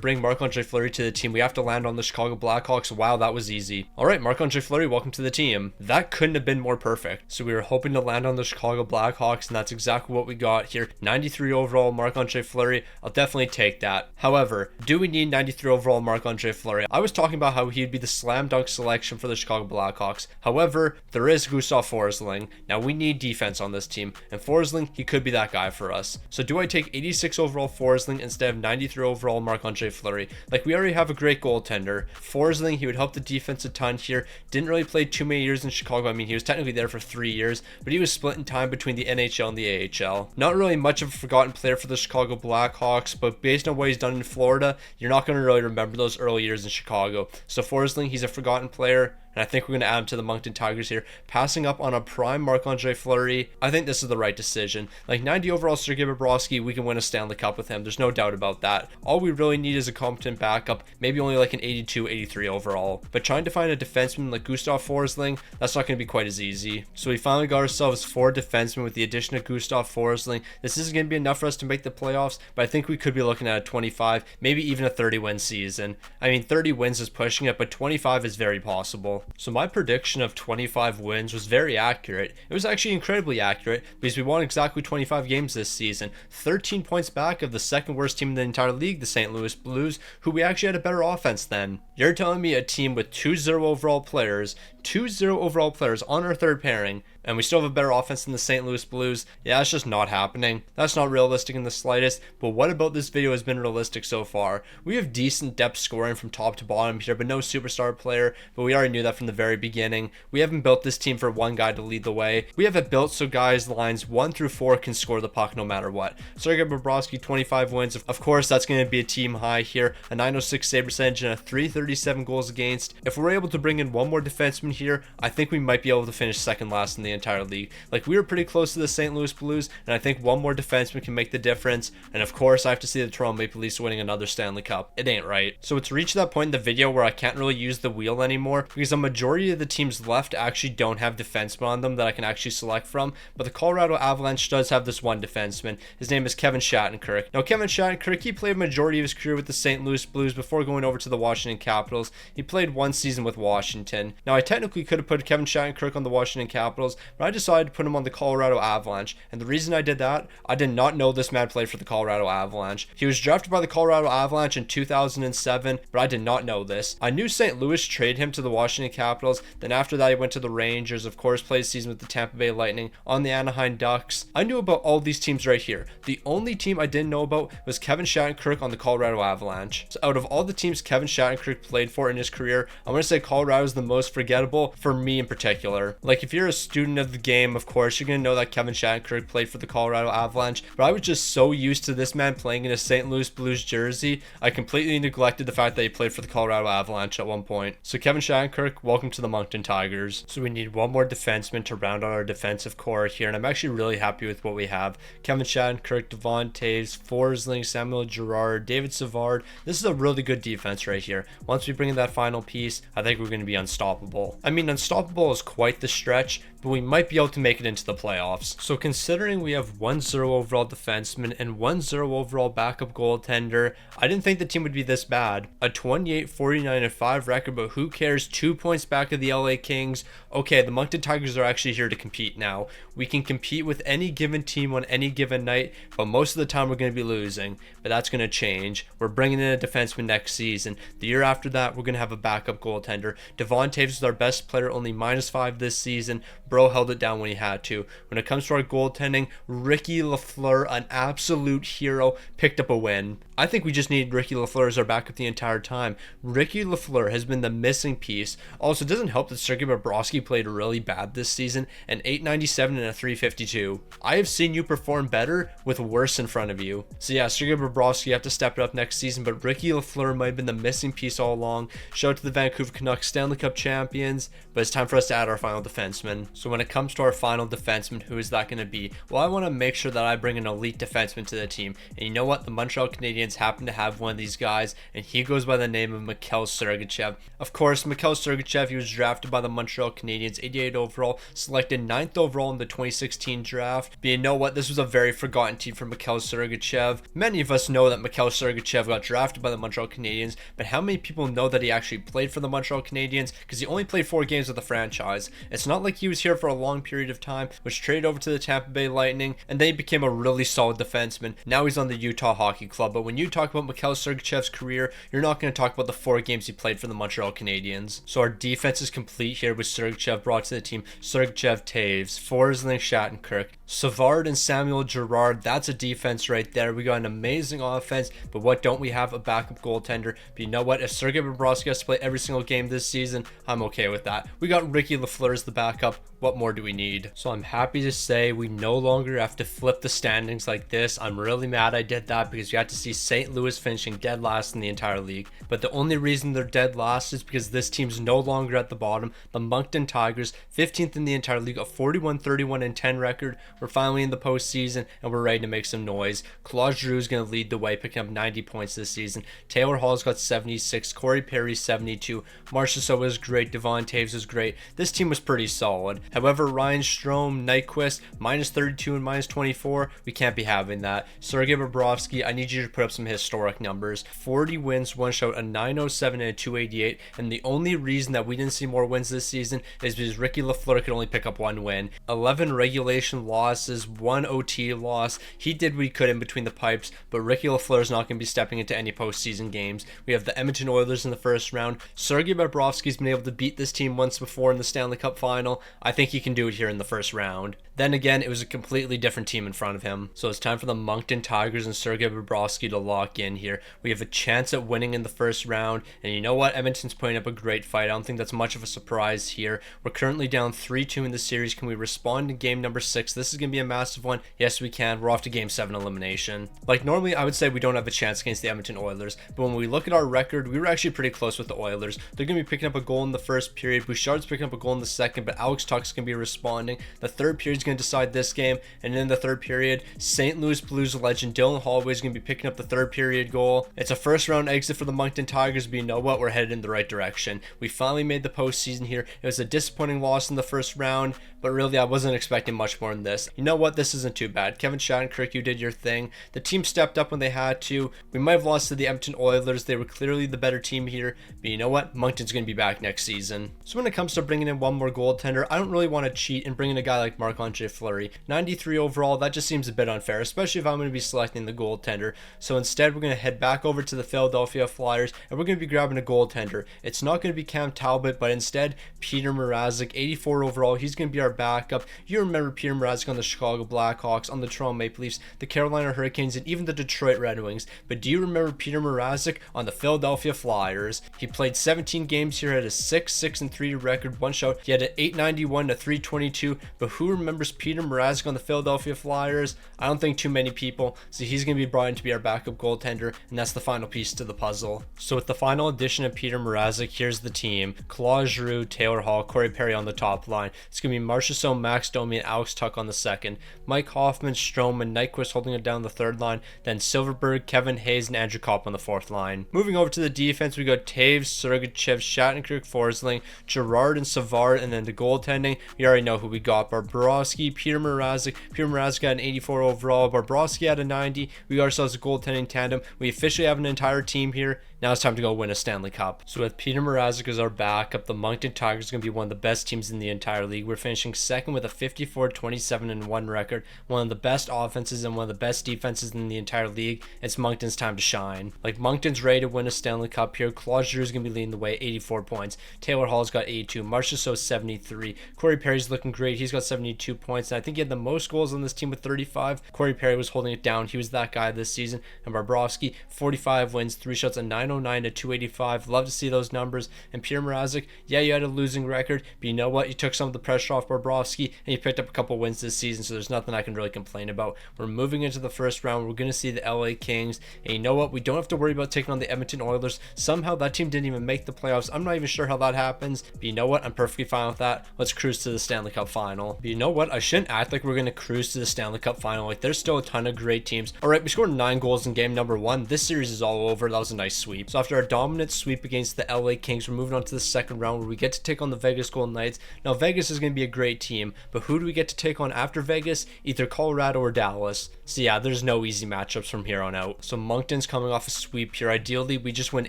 bring Marc-Andre Fleury to the team, we have to land on the Chicago Blackhawks. Wow, that was easy. All right, Marc-Andre Fleury, welcome to the team. That couldn't have been more perfect. So we were hoping to land on the Chicago Blackhawks, and that's exactly what we got here. 93 overall Marc-Andre Fleury. I'll definitely take that. However, do we need 93 overall Marc-Andre Fleury? I was talking about how he'd be the slam dunk selection for the Chicago Blackhawks. However, there is Gustaf Forsling. Now we need defense on this team, and Forsling, he could be that guy for us. So do I take 86 overall Forsling instead of 93 overall Marc-Andre Fleury? Like, we already have a great goaltender. Forsling, he would help the defense a ton here. Didn't really play too many years in Chicago. I mean, he was technically there for 3 years, but he was split in time between the NHL and the AHL. Not really much of a forgotten player for the Chicago Blackhawks, but based on what he's done in Florida, you're not going to really remember those early years in Chicago. So Forsling, he's a forgotten player, and I think we're going to add him to the Moncton Tigers here. Passing up on a prime Marc-Andre Fleury, I think this is the right decision. Like, 90 overall Sergei Bobrovsky, we can win a Stanley Cup with him. There's no doubt about that. All we really need is a competent backup, maybe only like an 82, 83 overall. But trying to find a defenseman like Gustaf Forsling, that's not going to be quite as easy. So we finally got ourselves 4 defensemen with the addition of Gustaf Forsling. This isn't going to be enough for us to make the playoffs, but I think we could be looking at a 25, maybe even a 30 win season. I mean, 30 wins is pushing it, but 25 is very possible. So my prediction of 25 wins was very accurate. It was actually incredibly accurate because we won exactly 25 games this season, 13 points back of the second worst team in the entire league, the St. Louis Blues, who we actually had a better offense than. You're telling me a team with 2-0 overall players, 2-0 overall players on our third pairing, and we still have a better offense than the St. Louis Blues? Yeah, that's just not happening. That's not realistic in the slightest. But what about this video has been realistic so far? We have decent depth scoring from top to bottom here, but no superstar player. But we already knew that from the very beginning. We haven't built this team for one guy to lead the way. We have it built so guys lines 1 through 4 can score the puck no matter what. Sergei Bobrovsky, 25 wins. Of course, that's going to be a team high here. A 906 save percentage and a 337 goals against. If we're able to bring in one more defenseman here, I think we might be able to finish second last in the entire league. Like, we were pretty close to the St. Louis Blues, and I think one more defenseman can make the difference. And of course, I have to see the Toronto Maple Leafs winning another Stanley Cup. It ain't right. So it's reached that point in the video where I can't really use the wheel anymore because a majority of the teams left actually don't have defensemen on them that I can actually select from. But the Colorado Avalanche does have this one defenseman. His name is Kevin Shattenkirk. Now, Kevin Shattenkirk, he played a majority of his career with the St. Louis Blues before going over to the Washington Capitals. He played 1 season with Washington. Now, I technically could have put Kevin Shattenkirk on the Washington Capitals, but I decided to put him on the Colorado Avalanche. And the reason I did that, I did not know this man played for the Colorado Avalanche. He was drafted by the Colorado Avalanche in 2007, but I did not know this. I knew St. Louis traded him to the Washington Capitals. Then after that, he went to the Rangers, of course, played a season with the Tampa Bay Lightning, on the Anaheim Ducks. I knew about all these teams right here. The only team I didn't know about was Kevin Shattenkirk on the Colorado Avalanche. So out of all the teams Kevin Shattenkirk played for in his career, I'm going to say Colorado is the most forgettable for me in particular. Like, if you're a student of the game, of course, you're going to know that Kevin Shattenkirk played for the Colorado Avalanche, but I was just so used to this man playing in a St. Louis Blues jersey, I completely neglected the fact that he played for the Colorado Avalanche at one point. So Kevin Shattenkirk, welcome to the Moncton Tigers. So we need one more defenseman to round out our defensive core here, and I'm actually really happy with what we have. Kevin Shattenkirk, Devon Toews, Forsling, Samuel Girard, David Savard. This is a really good defense right here. Once we bring in that final piece, I think we're going to be unstoppable. I mean, unstoppable is quite the stretch, but we might be able to make it into the playoffs. So considering we have 1-0 overall defenseman and 1-0 overall backup goaltender, I didn't think the team would be this bad. A 28-49-5 record, but who cares? 2 points back of the LA Kings. Okay, the Moncton Tigers are actually here to compete now. We can compete with any given team on any given night, but most of the time we're going to be losing. But that's going to change. We're bringing in a defenseman next season. The year after that, we're going to have a backup goaltender. Devon Toews is our best best player, only -5 this season. Bro held it down when he had to. When it comes to our goaltending, Ricky Lafleur, an absolute hero, picked up a win. I think we just needed Ricky Lafleur as our backup the entire time. Ricky Lafleur has been the missing piece. Also, it doesn't help that Sergei Bobrovsky played really bad this season, an .897 and a .352. I have seen you perform better with worse in front of you. So yeah, Sergei Bobrovsky, you have to step it up next season, but Ricky Lafleur might have been the missing piece all along. Shout out to the Vancouver Canucks, Stanley Cup champions, but it's time for us to add our final defenseman. So when it comes to our final defenseman, who is that going to be? Well, I want to make sure that I bring an elite defenseman to the team. And you know what? The Montreal Canadiens happen to have one of these guys, and he goes by the name of Mikhail Sergachev. Of course, Mikhail Sergachev, he was drafted by the Montreal Canadiens, 88 overall, selected 9th overall in the 2016 draft. But you know what? This was a very forgotten team for Mikhail Sergachev. Many of us know that Mikhail Sergachev got drafted by the Montreal Canadiens, but how many people know that he actually played for the Montreal Canadiens? Because he only played 4 games with the franchise. It's not like he was here for a long period of time, was traded over to the Tampa Bay Lightning, and then he became a really solid defenseman. Now he's on the Utah Hockey Club. But when you talk about Mikhail Sergachev's career, you're not going to talk about the 4 games he played for the Montreal Canadiens. So our defense is complete here with Sergachev brought to the team. Sergachev, Taves, Forsling, Shattenkirk, Savard, and Samuel Girard. That's a defense right there. We got an amazing offense, but what don't we have? A backup goaltender. But you know what? If Sergei Bobrovsky has to play every single game this season, I'm okay with that. We got Ricky Lafleur as the backup. What more do we need? So I'm happy to say we no longer have to flip the standings like this. I'm really mad I did that because you had to see St. Louis finishing dead last in the entire league. But the only reason they're dead last is because this team's no longer at the bottom. The Moncton Tigers, 15th in the entire league, a 41-31-10 record. We're finally in the postseason and we're ready to make some noise. Claude Giroux is going to lead the way, picking up 90 points this season. Taylor Hall's got 76, Corey Perry 72, Marchessault was great, Devon Taves was great. This team was pretty solid. However, Ryan Strome, Nyquist, -32 and -24, we can't be having that. Sergei Bobrovsky, I need you to put up some historic numbers. 40 wins, 1 shutout, a .907 and a .288, and the only reason that we didn't see more wins this season is because Ricky Lafleur could only pick up 1 win. 11 regulation losses, 1 OT loss. He did what he could in between the pipes, but Ricky Lafleur is not going to be stepping into any postseason games. We have the Edmonton Oilers in the first round. Sergei Bobrovsky's been able to beat this team once before in the Stanley Cup final. I think he can do it here in the first round. Then again, it was a completely different team in front of him. So it's time for the Moncton Tigers and Sergei Bobrovsky to lock in here. We have a chance at winning in the first round. And you know what? Edmonton's putting up a great fight. I don't think that's much of a surprise here. We're currently down 3-2 in the series. Can we respond in game number 6? This is going to be a massive one. Yes, we can. We're off to game 7 elimination. Like normally, I would say we don't have a chance against the Edmonton Oilers. But when we look at our record, we were actually pretty close with the Oilers. They're going to be picking up a goal in the first period. Bouchard's picking up a goal in the second, but Alex Tuch's going to be responding. The third period is going to decide this game, and in the third period, St. Louis Blues legend Dylan Holloway is going to be picking up the third period goal. It's a first round exit for the Moncton Tigers, but you know what? We're headed in the right direction. We finally made the postseason here. It was a disappointing loss in the first round, but really I wasn't expecting much more than this. You know what? This isn't too bad. Kevin Shattenkirk, you did your thing. The team stepped up when they had to. We might have lost to the Edmonton Oilers. They were clearly the better team here, but you know what? Moncton's going to be back next season. So when it comes to bringing in one more goaltender, I don't really want to cheat and bring in a guy like Marc-Andre Fleury. 93 overall, that just seems a bit unfair, especially if I'm going to be selecting the goaltender. So instead, we're going to head back over to the Philadelphia Flyers, and we're going to be grabbing a goaltender. It's not going to be Cam Talbot, but instead, Petr Mrazek, 84 overall. He's going to be our backup. You remember Petr Mrazek on the Chicago Blackhawks, on the Toronto Maple Leafs, the Carolina Hurricanes, and even the Detroit Red Wings. But do you remember Petr Mrazek on the Philadelphia Flyers? He played 17 games here, had a 6-6-3 record, 1 shot. He had an 891 to 322. But who remembers Petr Mrazek on the Philadelphia Flyers? I don't think too many people. So he's going to be brought in to be our backup goaltender, and that's the final piece to the puzzle. So with the final addition of Petr Mrazek, here's the team. Claude Giroux, Taylor Hall, Corey Perry on the top line. It's going to be Marchessault, Max Domi, and Alex Tuch on the second. Mike Hoffman, Strome, and Nyquist holding it down the third line. Then Silverberg, Kevin Hayes, and Andrew Copp on the fourth line. Moving over to the defense, we got Taves, Sergachev, Shattenkirk, Forsling, Girard, and Savard. And then the goaltending, you already know who we got. Bobrovsky, Petr Mrazek. Petr Mrazek got an 84 overall. Bobrovsky had a 90. We got ourselves a goaltending tandem. We officially have an entire team here. Now it's time to go win a Stanley Cup. So with Petr Mrazek as our backup, the Moncton Tigers are going to be one of the best teams in the entire league. We're finishing second with a 54-27-1 record, one of the best offenses and one of the best defenses in the entire league. It's Moncton's time to shine. Like, Moncton's ready to win a Stanley Cup here. Claude Giroux is going to be leading the way, 84 points. Taylor Hall's got 82. Marchessault 73. Corey Perry's looking great. He's got 72 points. And I think he had the most goals on this team with 35. Corey Perry was holding it down. He was that guy this season. And Bobrovsky, 45 wins, 3 shots at 909 to 285. Love to see those numbers. And Petr Mrazek, yeah, you had a losing record, but you know what? You took some of the pressure off Bobrovsky and you picked up a couple wins this season, so there's nothing I can really complain about. We're moving into the first round. We're going to see the LA Kings. And you know what? We don't have to worry about taking on the Edmonton Oilers. Somehow that team didn't even make the playoffs. I'm not even sure how that happens, but you know what? I'm perfectly fine with that. Let's cruise to the Stanley Cup final. But you know what? I shouldn't act like we're going to cruise to the Stanley Cup final. Like, there's still a ton of great teams. All right, we scored 9 goals in game number 1. This series is all over. That was a nice sweep. So after our dominant sweep against the LA Kings, we're moving on to the second round where we get to take on the Vegas Golden Knights. Now, Vegas is going to be a great team, but who do we get to take on after Vegas? Either Colorado or Dallas. So yeah, there's no easy matchups from here on out. So Moncton's coming off a sweep here. Ideally, we just win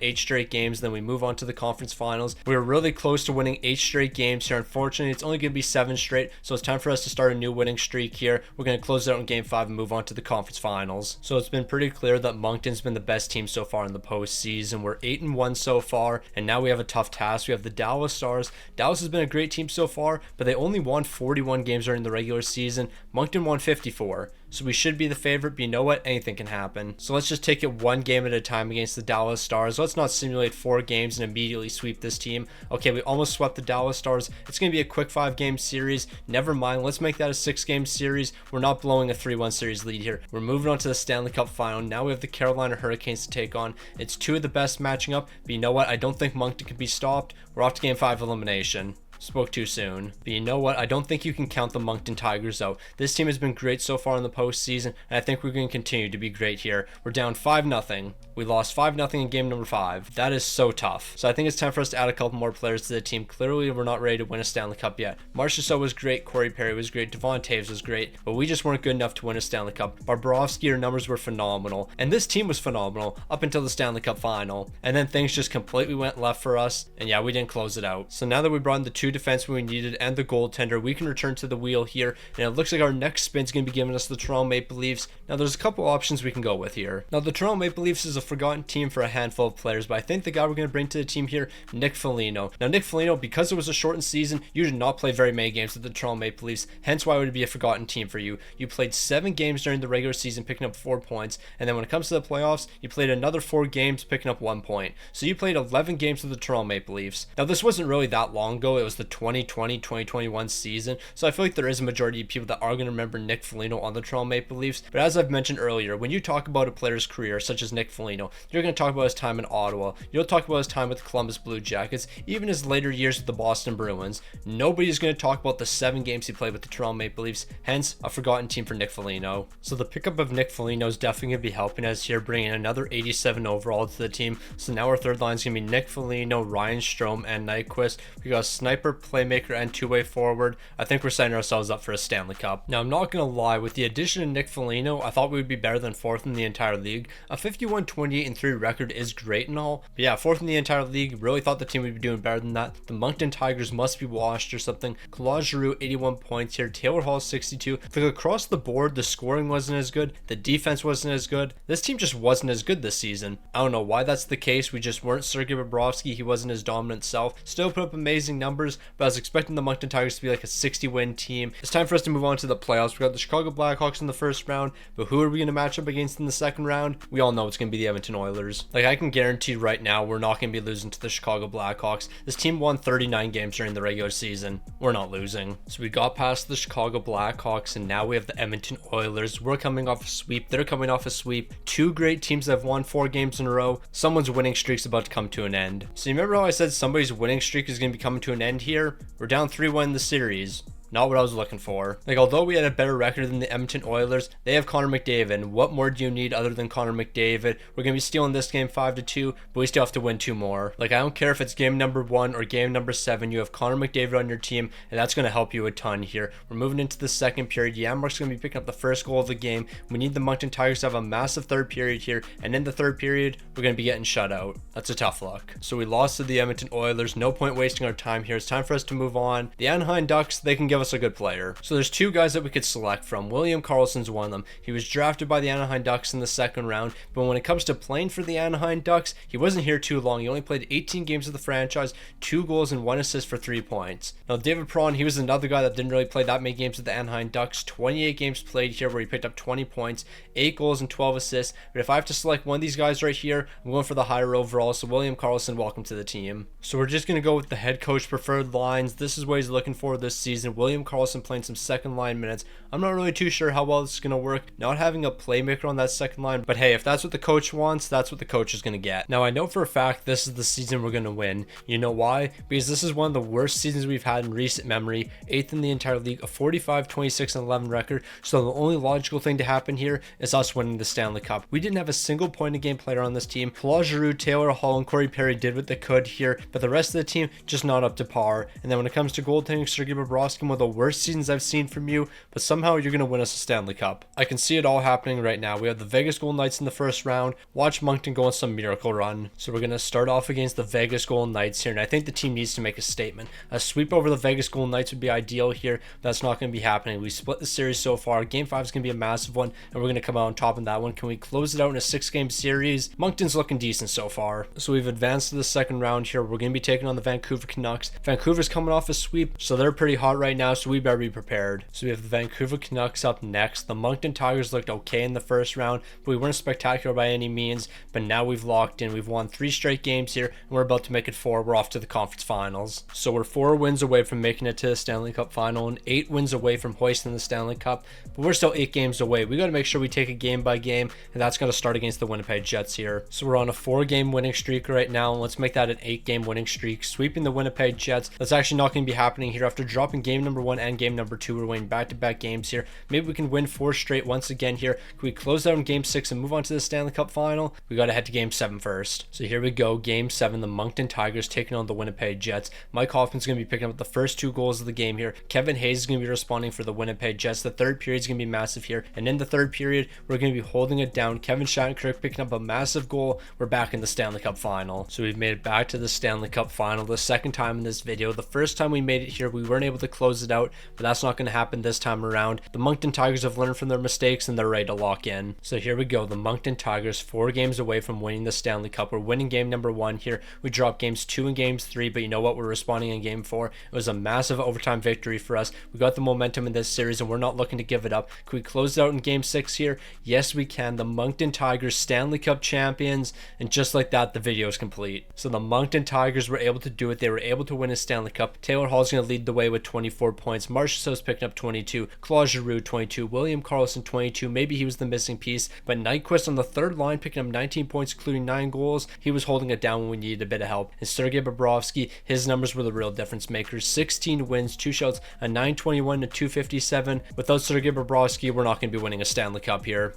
8 straight games, then we move on to the conference finals. We were really close to winning 8 straight games here. Unfortunately, it's only going to be 7 straight, so it's time for us to start a new winning streak here. We're going to close it out in game 5 and move on to the conference finals. So it's been pretty clear that Moncton's been the best team so far in the postseason. We're 8-1 so far, and now we have a tough task. We have the Dallas Stars. Dallas has been a great team so far, but they only won 41 games during the regular season. Moncton won 54. So we should be the favorite, but you know what? Anything can happen. So let's just take it one game at a time against the Dallas Stars. Let's not simulate 4 games and immediately sweep this team. Okay, we almost swept the Dallas Stars. It's going to be a quick 5-game series. Never mind. Let's make that a 6-game series. We're not blowing a 3-1 series lead here. We're moving on to the Stanley Cup final. Now we have the Carolina Hurricanes to take on. It's 2 of the best matching up, but you know what? I don't think Moncton can be stopped. We're off to game 5 elimination. Spoke too soon. But you know what? I don't think you can count the Moncton Tigers out. This team has been great so far in the postseason, and I think we're going to continue to be great here. We're down 5-0. We lost 5-0 in game number 5. That is so tough. So I think it's time for us to add a couple more players to the team. Clearly, we're not ready to win a Stanley Cup yet. Marchessault was great. Corey Perry was great. Devon Toews was great. But we just weren't good enough to win a Stanley Cup. Bobrovsky, your numbers were phenomenal. And this team was phenomenal up until the Stanley Cup final. And then things just completely went left for us. And yeah, we didn't close it out. So now that we brought in the 2 defensemen we needed and the goaltender, we can return to the wheel here. And it looks like our next spin's going to be giving us the Toronto Maple Leafs. Now there's a couple options we can go with here. Now the Toronto Maple Leafs is a forgotten team for a handful of players, but I think the guy we're going to bring to the team here, Nick Foligno. Now Nick Foligno, because it was a shortened season, you did not play very many games with the Toronto Maple Leafs, hence why it would be a forgotten team for you. You played 7 games during the regular season, picking up 4 points, and then when it comes to the playoffs, you played another 4 games, picking up 1 point. So you played 11 games with the Toronto Maple Leafs. Now this wasn't really that long ago. It was the 2020-2021 season, so I feel like there is a majority of people that are going to remember Nick Foligno on the Toronto Maple Leafs. But as I've mentioned earlier, when you talk about a player's career such as Nick Foligno, you're going to talk about his time in Ottawa, you'll talk about his time with the Columbus Blue Jackets, even his later years with the Boston Bruins. Nobody's going to talk about the 7 games he played with the Toronto Maple Leafs, hence a forgotten team for Nick Foligno. So the pickup of Nick Foligno is definitely going to be helping us here, bringing another 87 overall to the team. So now our third line is going to be Nick Foligno, Ryan Strome, and Nyquist. We got a sniper, playmaker, and 2-way forward. I think we're setting ourselves up for a Stanley Cup. Now I'm not going to lie, with the addition of Nick Foligno, I thought we would be better than 4th in the entire league. A 51-28-3 record is great and all, but yeah, 4th in the entire league. Really thought the team would be doing better than that. The Moncton Tigers must be washed or something. Claude Giroux, 81 points here. Taylor Hall, 62. Like, across the board, the scoring wasn't as good. The defense wasn't as good. This team just wasn't as good this season. I don't know why that's the case. We just weren't Sergei Bobrovsky. He wasn't his dominant self. Still put up amazing numbers, but I was expecting the Moncton Tigers to be like a 60-win team. It's time for us to move on to the playoffs. We got the Chicago Blackhawks in the first round, but who are we going to match up against in the second round? We all know it's going to be the Edmonton Oilers. Like, I can guarantee right now we're not going to be losing to the Chicago Blackhawks. This team won 39 games during the regular season. We're not losing. So we got past the Chicago Blackhawks, and now we have the Edmonton Oilers. We're coming off a sweep. They're coming off a sweep. 2 great teams that have won 4 games in a row. Someone's winning streak's about to come to an end. So you remember how I said somebody's winning streak is going to be coming to an end here? We're down 3-1 in the series. Not what I was looking for. Like, although we had a better record than the Edmonton Oilers, they have Connor McDavid. And what more do you need other than Connor McDavid? We're going to be stealing this game 5-2, but we still have to win 2 more. Like, I don't care if it's game number 1 or game number 7. You have Connor McDavid on your team, and that's going to help you a ton here. We're moving into the second period. Mark's going to be picking up the first goal of the game. We need the Moncton Tigers to have a massive third period here, and in the third period, we're going to be getting shut out. That's a tough look. So we lost to the Edmonton Oilers. No point wasting our time here. It's time for us to move on. The Anaheim Ducks, they can give us a good player. So there's 2 guys that we could select from. William Karlsson's one of them. He was drafted by the Anaheim Ducks in the second round, but when it comes to playing for the Anaheim Ducks, he wasn't here too long. He only played 18 games with the franchise, 2 goals and 1 assist for 3 points. Now David Perron, he was another guy that didn't really play that many games with the Anaheim Ducks. 28 games played here where he picked up 20 points, 8 goals and 12 assists. But if I have to select one of these guys right here, I'm going for the higher overall. So William Karlsson, welcome to the team. So we're just going to go with the head coach preferred lines. This is what he's looking for this season. William Karlsson playing some second line minutes. I'm not really too sure how well this is going to work, not having a playmaker on that second line, but hey, if that's what the coach wants, that's what the coach is going to get. Now I know for a fact this is the season we're going to win. You know why? Because this is one of the worst seasons we've had in recent memory, 8th in the entire league, a 45, 26, and 11 record. So the only logical thing to happen here is us winning the Stanley Cup. We didn't have a single point of game player on this team. Claude Giroux, Taylor Hall, and Corey Perry did what they could here, but the rest of the team just not up to par. And then when it comes to goaltending, Sergei Bobrovsky, one of the worst seasons I've seen from you, but somehow you're going to win us a Stanley Cup. I can see it all happening right now. We have the Vegas Golden Knights in the first round. Watch Moncton go on some miracle run. So we're going to start off against the Vegas Golden Knights here, and I think the team needs to make a statement. A sweep over the Vegas Golden Knights would be ideal here. That's not going to be happening. We split the series so far. Game 5 is going to be a massive one, and we're going to come out on top in that one. Can we close it out in a 6-game series? Moncton's looking decent so far. So we've advanced to the second round here. We're going to be taking on the Vancouver Canucks. Vancouver's coming off a sweep, so they're pretty hot right now, so we better be prepared. So we have the Vancouver Canucks up next. The Moncton Tigers looked okay in the first round, but we weren't spectacular by any means. But now we've locked in. We've won 3 straight games here, and we're about to make it 4. We're off to the conference finals. So we're 4 wins away from making it to the Stanley Cup final and 8 wins away from hoisting the Stanley Cup, but we're still 8 games away. We got to make sure we take it game by game, and that's going to start against the Winnipeg Jets here. So we're on a 4-game winning streak right now, and let's make that an 8-game winning streak, sweeping the Winnipeg Jets. That's actually not going to be happening here. After dropping game number 1 and game number 2, we're winning back-to-back games here. Maybe we can win 4 straight once again here. Can we close out in game 6 and move on to the Stanley Cup final? We got to head to game 7 first. So here we go, game 7, the Moncton Tigers taking on the Winnipeg Jets. Mike Hoffman's going to be picking up the first 2 goals of the game here. Kevin Hayes is going to be responding for the Winnipeg Jets. The third period is going to be massive here, and in the third period, we're going to be holding it down. Kevin Shattenkirk picking up a massive goal. We're back in the Stanley Cup final. So we've made it back to the Stanley Cup final, the second time in this video. The first time we made it here, we weren't able to close it out, but that's not going to happen this time around. The Moncton Tigers have learned from their mistakes, and they're ready to lock in. So here we go, the Moncton Tigers, 4 games away from winning the Stanley Cup. We're winning game number 1 here. We dropped games 2 and games 3, but you know what? We're responding in game 4. It was a massive overtime victory for us. We got the momentum in this series, and we're not looking to give it up. Can we close it out in game 6 here? Yes, we can. The Moncton Tigers, Stanley Cup champions, and just like that, the video is complete. So the Moncton Tigers were able to do it. They were able to win a Stanley Cup. Taylor Hall's going to lead the way with 24 points. Marchessault's picking up 22. Claude Giroux, 22. William Karlsson, 22. Maybe he was the missing piece, but Nyquist on the third line picking up 19 points, including 9 goals. He was holding it down when we needed a bit of help. And Sergei Bobrovsky, his numbers were the real difference makers. 16 wins, 2 shouts, a 921 to 257. Without Sergei Bobrovsky, we're not going to be winning a Stanley Cup here.